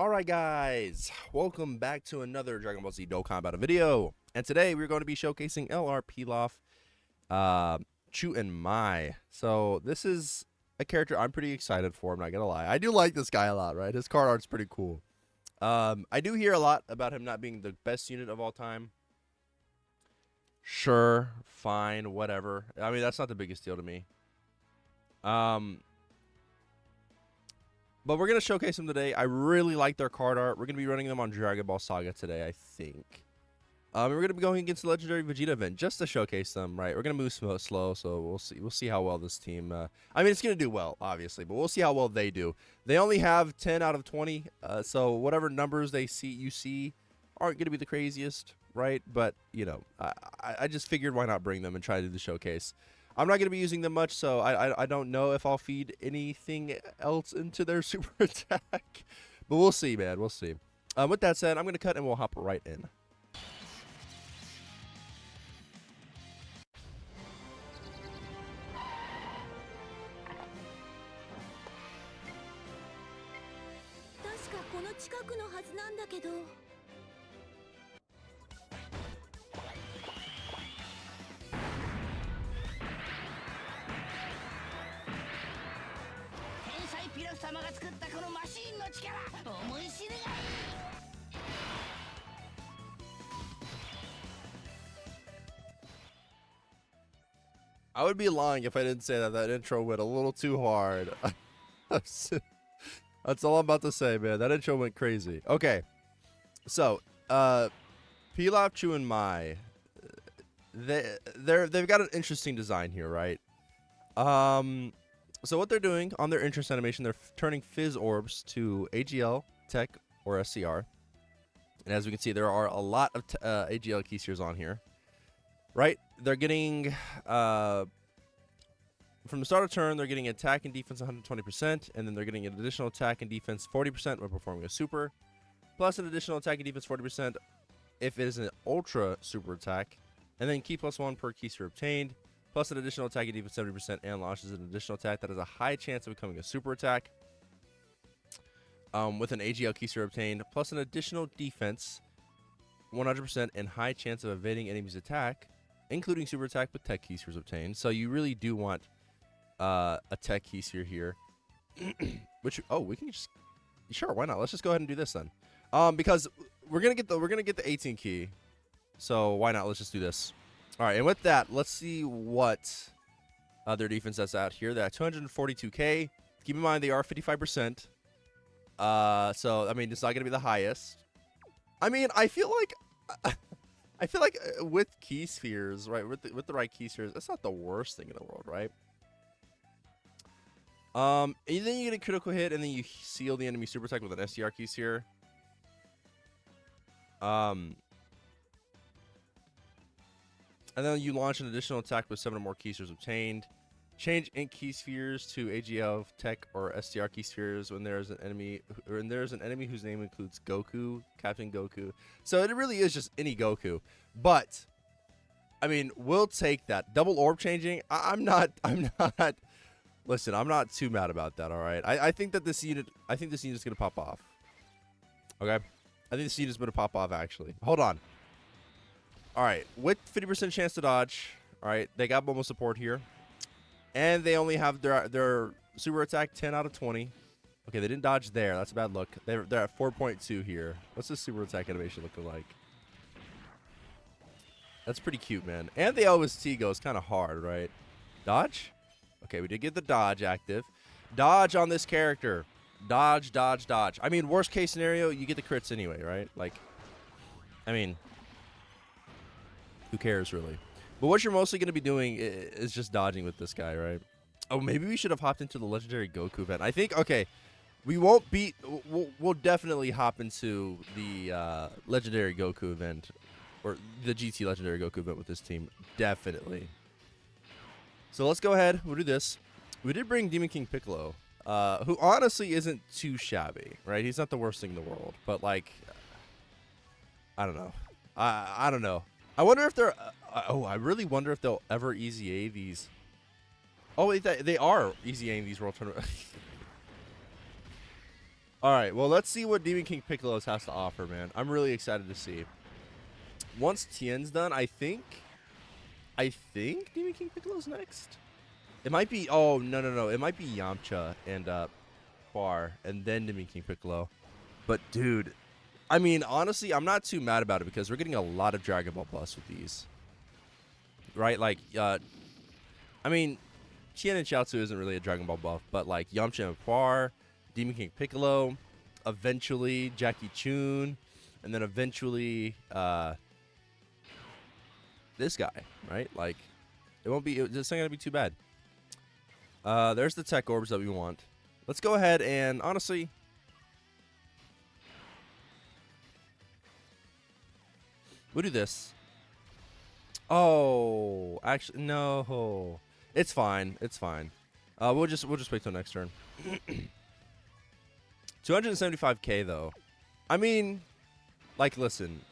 Alright guys, welcome back to another Dragon Ball Z Dokkan Battle video. And today we're going to be showcasing LR PILAF, SHU and MAI. So this is a character I'm pretty excited for, I'm not gonna lie. I do like this guy a lot, right? His card art's pretty cool. I do hear a lot about him not being the best unit of all time. Sure, fine, whatever. I mean, that's not the biggest deal to me. But we're going to showcase them today. I really like their card art. We're going to be running them on Dragon Ball Saga today, I think. We're going to be going against the Legendary Vegeta event just to showcase them, right? We're going to move slow, so we'll see. We'll see how well this team... I mean, it's going to do well, obviously, but we'll see how well they do. They only have 10 out of 20, so whatever numbers you see aren't going to be the craziest, right? But, you know, I just figured why not bring them and try to do the showcase. I'm not going to be using them much, so I don't know if I'll feed anything else into their super attack. But we'll see, man. We'll see. With that said, I'm going to cut and we'll hop right in. I would be lying if I didn't say that intro went a little too hard. That's all I'm about to say, man. That intro went crazy. Okay. So, PILAF, SHU, and MAI. They've got an interesting design here, right? So what they're doing on their interest animation, they're turning Fizz Orbs to AGL, Tech, or SCR. And as we can see, there are a lot of AGL keyseers on here. Right? They're getting, from the start of turn, they're getting attack and defense 120%, and then they're getting an additional attack and defense 40% when performing a super, plus an additional attack and defense 40% if it is an ultra super attack, and then key +1 per keyseer obtained, plus an additional attack and defense 70% and launches an additional attack that has a high chance of becoming a super attack, with an AGL keyseer obtained, plus an additional defense 100% and high chance of evading enemy's attack, including super attack with tech keyseers obtained. So you really do want a tech keyseer here. Which we can just sure, why not? Let's just go ahead and do this then. Because we're gonna get the 18 key. So why not? Let's just do this. All right, and with that, let's see what their defense that's out here. They're at 242k. Keep in mind they are 55%. So I mean it's not gonna be the highest. I mean I feel like with key spheres, right, with the right key spheres, that's not the worst thing in the world, right? And then you get a critical hit, and then you seal the enemy super attack with an SDR key sphere. And then you launch an additional attack with 7 or more key spheres obtained. Change ink key spheres to AGL, Tech, or SDR key spheres when there's an enemy whose name includes Goku, Captain Goku. So it really is just any Goku. But I mean, we'll take that. Double orb changing. I'm not listen, I'm not too mad about that, all right? I think this unit is gonna pop off. Okay? I think this unit is gonna pop off actually. Hold on. Alright, with 50% chance to dodge. Alright, they got Momo support here. And they only have their super attack 10 out of 20. Okay, they didn't dodge there. That's a bad look. They're at 4.2 here. What's this super attack animation looking like? That's pretty cute, man. And the OST goes kind of hard, right? Dodge? Okay, we did get the dodge active. Dodge on this character. Dodge, dodge, dodge. I mean, worst case scenario, you get the crits anyway, right? Like, I mean, who cares, really? But what you're mostly going to be doing is just dodging with this guy, right? Oh, maybe we should have hopped into the Legendary Goku event. I think, okay, we won't beat... We'll definitely hop into the Legendary Goku event. Or the GT Legendary Goku event with this team. Definitely. So let's go ahead. We'll do this. We did bring Demon King Piccolo. Who honestly isn't too shabby, right? He's not the worst thing in the world. But, like... I don't know. I don't know. I wonder if they're... I really wonder if they'll ever EZA these. Oh, wait, they are EZAing these World Tournament. All right, well, let's see what Demon King Piccolo's has to offer, man. I'm really excited to see. Once Tien's done, I think Demon King Piccolo's next. It might be, oh, no. It might be Yamcha and Bar, and then Demon King Piccolo. But, dude, I mean, honestly, I'm not too mad about it because we're getting a lot of Dragon Ball buffs with these. Right? Like, I mean, Tien and Chiaotzu isn't really a Dragon Ball buff, but, like, Yamcha and Bar, Demon King Piccolo, eventually Jackie Chun, and then eventually this guy, right? Like, this ain't gonna be too bad. There's the tech orbs that we want. Let's go ahead and, honestly, we'll do this. Oh, actually, no. It's fine. It's fine. We'll just wait till next turn. 275k though. I mean, like, listen,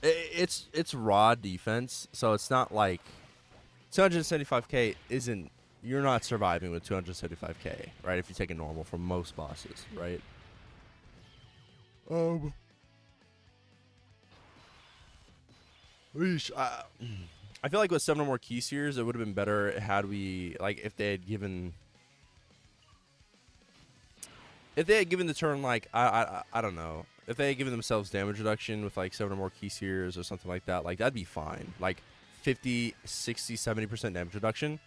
it's raw defense, so it's not like 275k isn't. You're not surviving with 275k, right? If you take a normal from most bosses, right? I feel like with 7 or more key seers, it would have been better had we, like, if they had given the turn, like, I don't know, if they had given themselves damage reduction with like 7 or more key seers or something like that, like, that'd be fine. Like 50, 60, 70% damage reduction.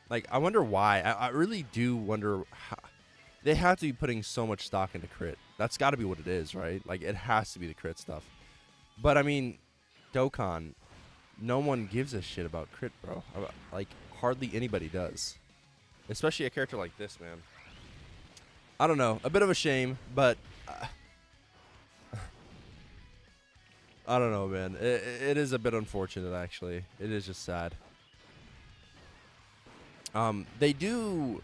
Like, I wonder why. I really do wonder how. They have to be putting so much stock into crit. That's got to be what it is, right? Like, it has to be the crit stuff. But I mean, Dokkan, no one gives a shit about crit, bro. Like, hardly anybody does. Especially a character like this, man. I don't know. A bit of a shame, but I don't know, man. It is a bit unfortunate, actually. It is just sad. They do,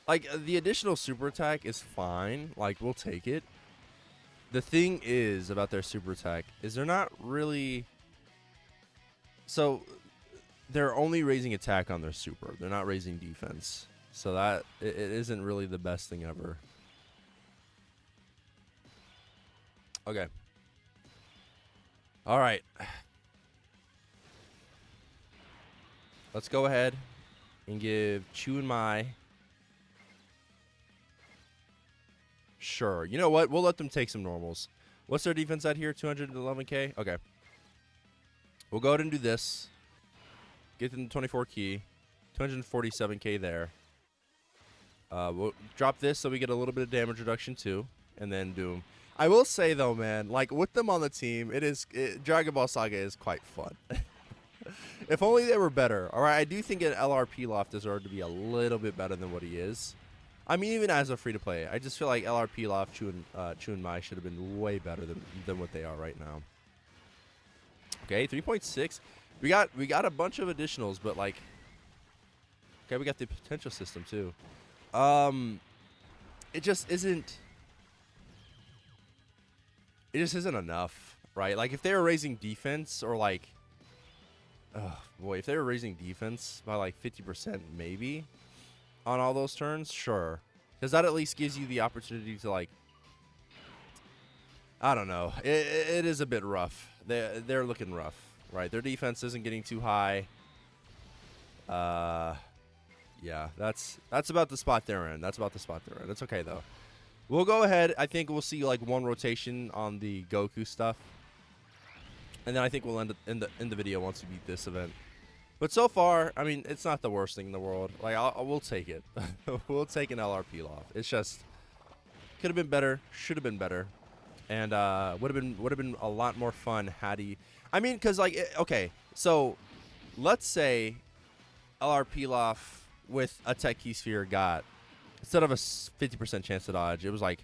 like, the additional super attack is fine. Like, we'll take it. The thing is about their super attack is they're not really. So they're only raising attack on their super. They're not raising defense. So that it isn't really the best thing ever. Okay. All right. Let's go ahead and give Chu and Mai. Sure. You know what? We'll let them take some normals. What's their defense at here? 211k? Okay. We'll go ahead and do this. Get them 24 key. 247k there. We'll drop this so we get a little bit of damage reduction too. And then do them. I will say though, man, like, with them on the team, Dragon Ball Saga is quite fun. If only they were better. All right, I do think an LR PILAF deserved to be a little bit better than what he is. I mean, even as a free-to-play, I just feel like LR PILAF, Chu and Mai should have been way better than what they are right now. Okay, 3.6. We got a bunch of additionals, but, like, okay, we got the potential system too. It just isn't. It just isn't enough, right? Like, if they were raising defense, or like, oh boy, if they were raising defense by like 50% maybe on all those turns, sure. Because that at least gives you the opportunity to, like, I don't know. It is a bit rough. They're looking rough, right? Their defense isn't getting too high. Yeah, that's about the spot they're in. That's about the spot they're in. It's okay though. We'll go ahead. I think we'll see like one rotation on the Goku stuff, and then I think we'll end the video once we beat this event. But so far, I mean, it's not the worst thing in the world. Like, we'll take it. We'll take an LR PILAF. It's just could have been better, should have been better, and would have been a lot more fun had he. I mean, because, like, okay, so let's say LR PILAF with a Tech Key Sphere got, instead of a 50% chance to dodge, it was like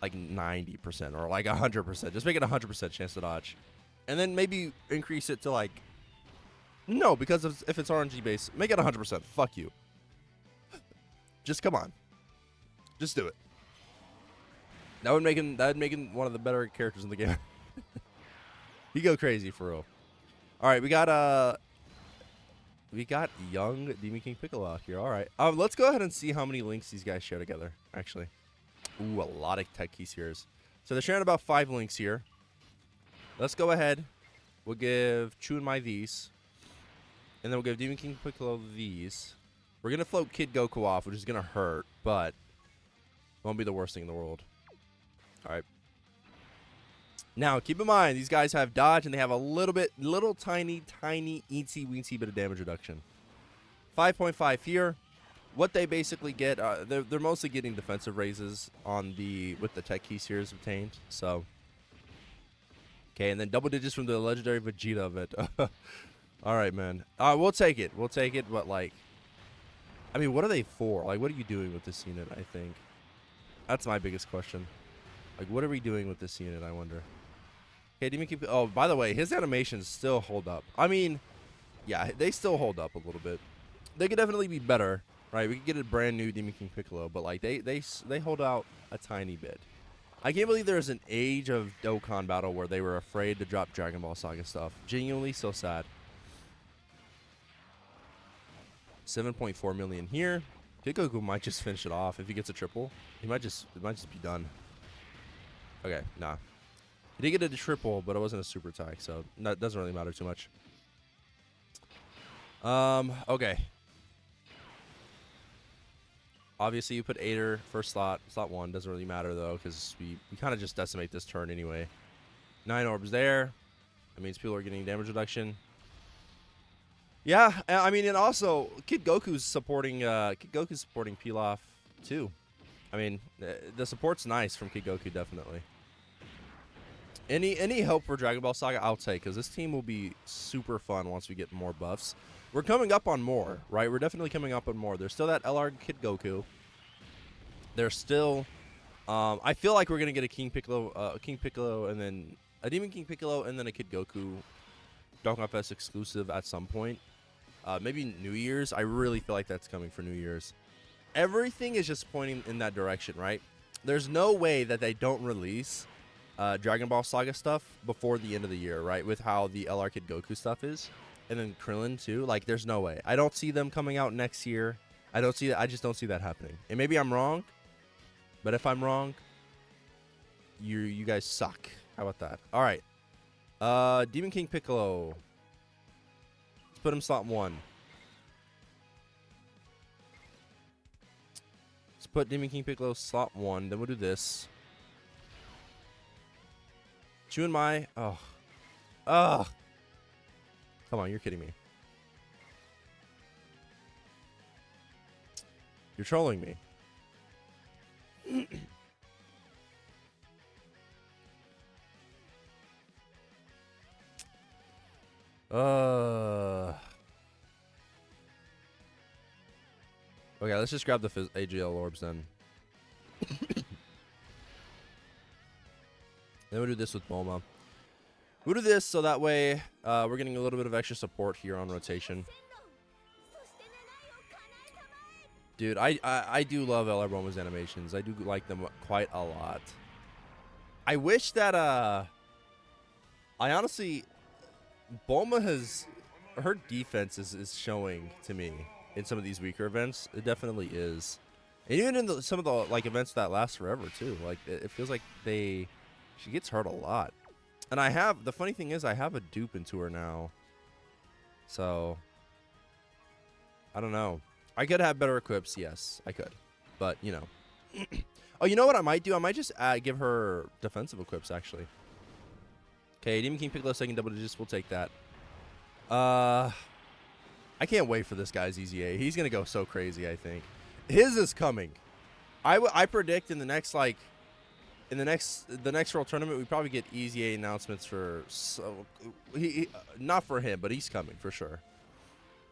90% or like 100%. Just make it a 100% chance to dodge, and then maybe increase it to like. No, because if it's RNG based, make it 100%. Fuck you. Just come on. Just do it. That would make him one of the better characters in the game. He go crazy for real. All right, we got young Demon King Piccolo out here. All right, let's go ahead and see how many links these guys share together. Actually, Ooh, a lot of tech keys here. So they're sharing about 5 links here. Let's go ahead. We'll give Chu and Mai these. And then we'll give Demon King Piccolo these. We're going to float Kid Goku off, which is going to hurt, but it won't be the worst thing in the world. All right. Now, keep in mind, these guys have dodge, and they have a little tiny, eensy-weensy bit of damage reduction. 5.5 here. What they basically get, they're mostly getting defensive raises on with the tech key series obtained. So, okay, and then double digits from the legendary Vegeta of it. All right, man. We'll take it. We'll take it. But like, I mean, what are they for? Like, what are you doing with this unit? I think that's my biggest question. Like, what are we doing with this unit? I wonder. Okay, Demon King. Oh, by the way, his animations still hold up. I mean, yeah, they still hold up a little bit. They could definitely be better. Right, we could get a brand new Demon King Piccolo, but like they hold out a tiny bit. I can't believe there's an age of Dokkan Battle where they were afraid to drop Dragon Ball Saga stuff. Genuinely so sad. 7.4 million here. Kid Goku might just finish it off if he gets a triple. It might just be done. Okay, nah. He did get a triple, but it wasn't a super attack, so that doesn't really matter too much. Okay. Obviously, you put Aider first slot 1. Doesn't really matter, though, because we kind of just decimate this turn anyway. 9 orbs there. That means people are getting damage reduction. Yeah, I mean, and also, Kid Goku's supporting PILAF, too. I mean, the support's nice from Kid Goku, definitely. Any help for Dragon Ball Saga, I'll take, because this team will be super fun once we get more buffs. We're coming up on more, right? We're definitely coming up on more. There's still that LR Kid Goku. There's still, I feel like we're gonna get a King Piccolo, and then a Demon King Piccolo, and then a Kid Goku DOKKANFEST exclusive at some point. Maybe New Year's. I really feel like that's coming for New Year's. Everything is just pointing in that direction, right? There's no way that they don't release Dragon Ball Saga stuff before the end of the year, right? With how the LR Kid Goku stuff is. And then KRILLIN too. Like, there's no way. I don't see them coming out next year. I just don't see that happening. And maybe I'm wrong. But if I'm wrong, you guys suck. How about that? All right. Demon King Piccolo. Let's put him slot 1. Let's put Demon King Piccolo slot 1. Then we'll do this. Chu and Mai. Oh. Ugh. Come on, you're kidding me. You're trolling me. Okay, let's just grab the AGL orbs then. Then we'll do this with Bulma. We'll do this so that way we're getting a little bit of extra support here on rotation. Dude, I do love LR Bulma's animations. I do like them quite a lot. I wish that I honestly, Bulma her defense is showing to me in some of these weaker events. It definitely is. And even in some of the like events that last forever too. Like it feels like she gets hurt a lot. And the funny thing is I have a dupe into her now. So I don't know. I could have better equips, yes, I could. But, you know. Oh, you know what I might do? I might just give her defensive equips, actually. Okay, Demon King Piccolo second double digits. We'll take that. I can't wait for this guy's EZA. He's going to go so crazy, I think. His is coming. I predict in the next, like, the next World Tournament, we probably get EZA announcements for, not for him, but he's coming for sure.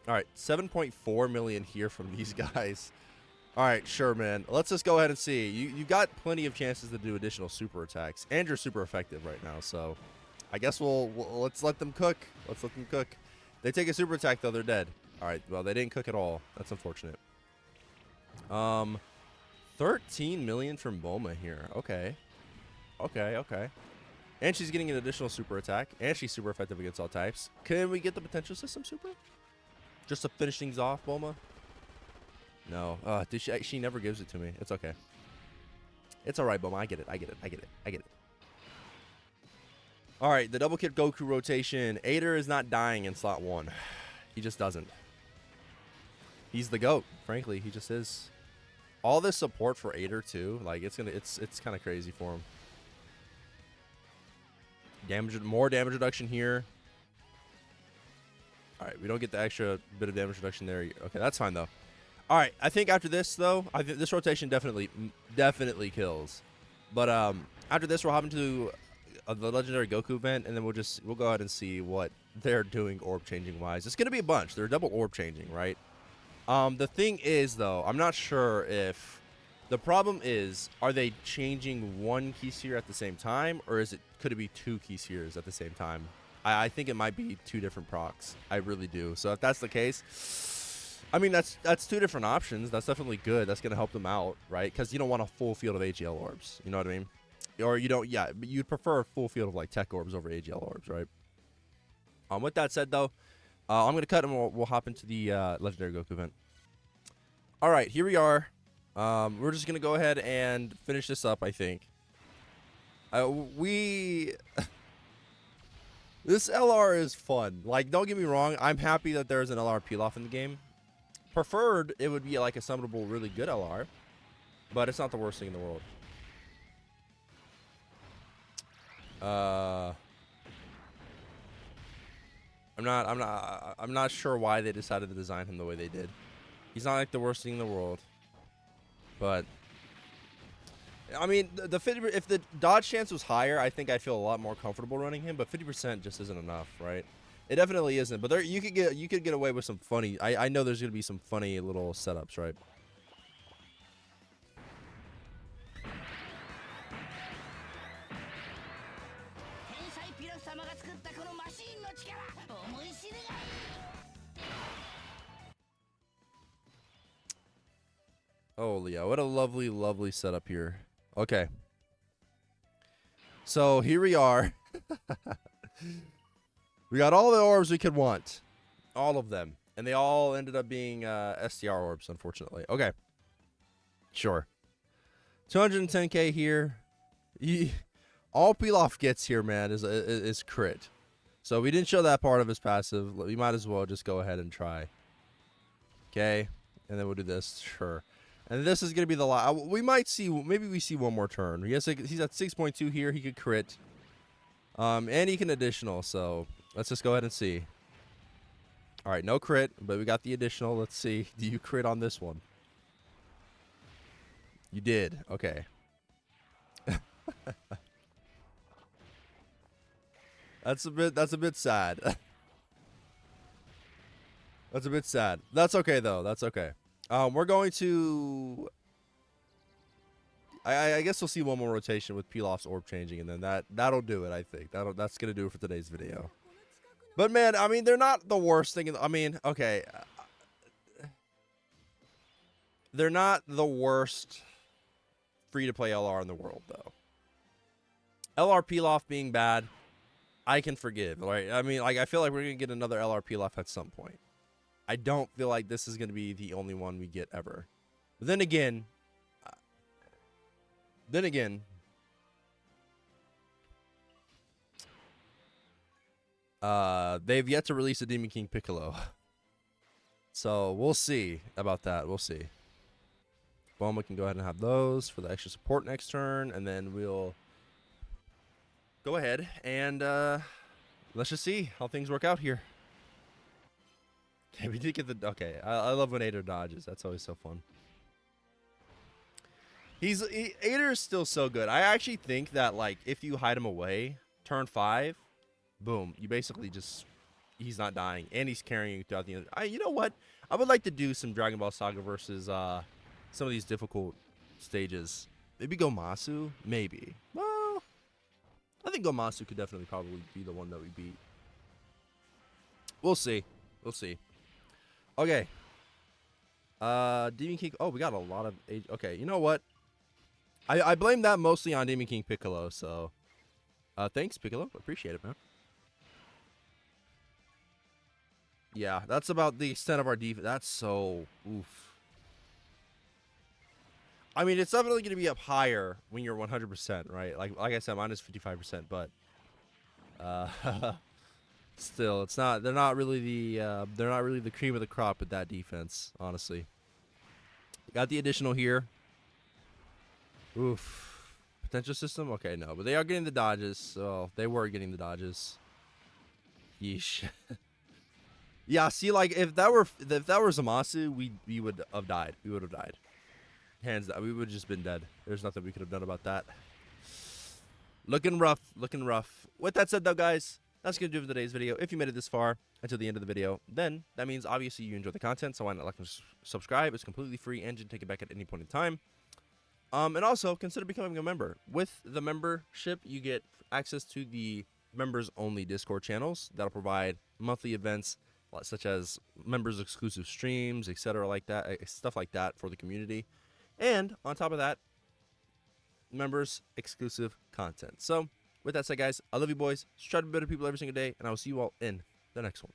All right, 7.4 million here from these guys. All right, sure, man. Let's just go ahead and see. You got plenty of chances to do additional super attacks, and you're super effective right now. So, I guess let's let them cook. Let's let them cook. They take a super attack though, they're dead. All right, well they didn't cook at all. That's unfortunate. 13 million from Bulma here. Okay. And she's getting an additional super attack, and she's super effective against all types. Can we get the potential system super? Just to finish things off, Bulma? No. She never gives it to me. It's okay. It's all right, Boma. I get it. I get it. I get it. I get it. All right, the double kit Goku rotation. Ader is not dying in slot 1. He just doesn't. He's the GOAT, frankly. He just is. All this support for Ader too, like it's kind of crazy for him. More damage reduction here. All right, we don't get the extra bit of damage reduction there. Okay, that's fine though. All right, I think after this though, I think this rotation definitely kills. But after this, we'll hop into the legendary Goku event, and then we'll go ahead and see what they're doing orb changing wise. It's gonna be a bunch. They're double orb changing, right? The thing is though, I'm not sure if the problem is, are they changing one key sphere at the same time, or could it be 2 key spheres at the same time? I think it might be 2 different procs. I really do. So if that's the case, I mean that's 2 different options. That's definitely good. That's gonna help them out, right? Because you don't want a full field of AGL orbs. You know what I mean? Or you don't. Yeah, but you'd prefer a full field of like tech orbs over AGL orbs, right? With that said though, I'm gonna cut and we'll hop into the legendary Goku event. All right, here we are. We're just gonna go ahead and finish this up. I think. This LR is fun. Like, don't get me wrong. I'm happy that there's an LR PILAF in the game. Preferred, it would be like a summonable, really good LR, but it's not the worst thing in the world. I'm not sure why they decided to design him the way they did. He's not like the worst thing in the world, but I mean, the 50, if the dodge chance was higher, I think I'd feel a lot more comfortable running him. But 50% just isn't enough, right? It definitely isn't. But there, you could get away with some funny. I know there's gonna be some funny little setups, right? Oh yeah, what a lovely, lovely setup here. Okay. So here we are. We got all the orbs we could want. All of them. And they all ended up being STR orbs, unfortunately. Okay. Sure. 210k here. All Pilaf gets here, man, is crit. So we didn't show that part of his passive. We might as well just go ahead and try. Okay. And then we'll do this. Sure. And this is going to be the last. We might see, maybe we see one more turn. He's at 6.2 here. He could crit. And he can additional. So let's just go ahead and see. All right, no crit, but we got the additional. Let's see. Do you crit on this one? You did. Okay. That's a bit sad. That's a bit sad. That's okay though. That's okay. We're going to. I guess we'll see one more rotation with Pilaf's orb changing, and then that'll do it. I think that's gonna do it for today's video. But man, I mean, they're not the worst thing. I mean, okay, they're not the worst free-to-play LR in the world, though. LR Pilaf being bad, I can forgive, right? I mean, like, I feel like we're gonna get another LR Pilaf at some point. I don't feel like this is gonna be the only one we get ever. But then again, they've yet to release a Demon King Piccolo. So we'll see about that. We'll see. Bulma can go ahead and have those for the extra support next turn, and then we'll go ahead and let's just see how things work out here. Okay, we did get the. Okay, I love when Ader dodges. That's always so fun. Ader is still so good. I actually think that, like, if you hide him away, turn 5, boom, you basically just, he's not dying, and he's carrying you throughout the end. You know what? I would like to do some Dragon Ball Saga versus some of these difficult stages. Maybe Gomasu? Maybe. Well, I think Gomasu could definitely probably be the one that we beat. We'll see. We'll see. Okay. Demon King. Oh, we got a lot of age. Okay, you know what? I blame that mostly on Demon King Piccolo, so thanks, Piccolo. Appreciate it, man. Yeah, that's about the extent of our defense. That's so oof. I mean, it's definitely going to be up higher when you're 100%, right? Like I said, mine is 55%, but still, it's not. They're not really the cream of the crop with that defense, honestly. Got the additional here. Oof. Potential system? Okay, no. But they are getting the dodges, so they were getting the dodges. Yeesh. Yeah, see, like, if that were ZAMASU, we would have died. We would have died. Hands down. We would have just been dead. There's nothing we could have done about that. Looking rough. Looking rough. With that said, though, guys, that's going to do it for today's video. If you made it this far until the end of the video, then that means, obviously, you enjoy the content. So why not like and subscribe? It's completely free, and you can take it back at any point in time. And also, consider becoming a member. With the membership, you get access to the members-only Discord channels that'll provide monthly events, such as members-exclusive streams, etc., like that, stuff like that for the community. And on top of that, members-exclusive content. So, with that said, guys, I love you boys. Strive to be better people every single day, and I will see you all in the next one.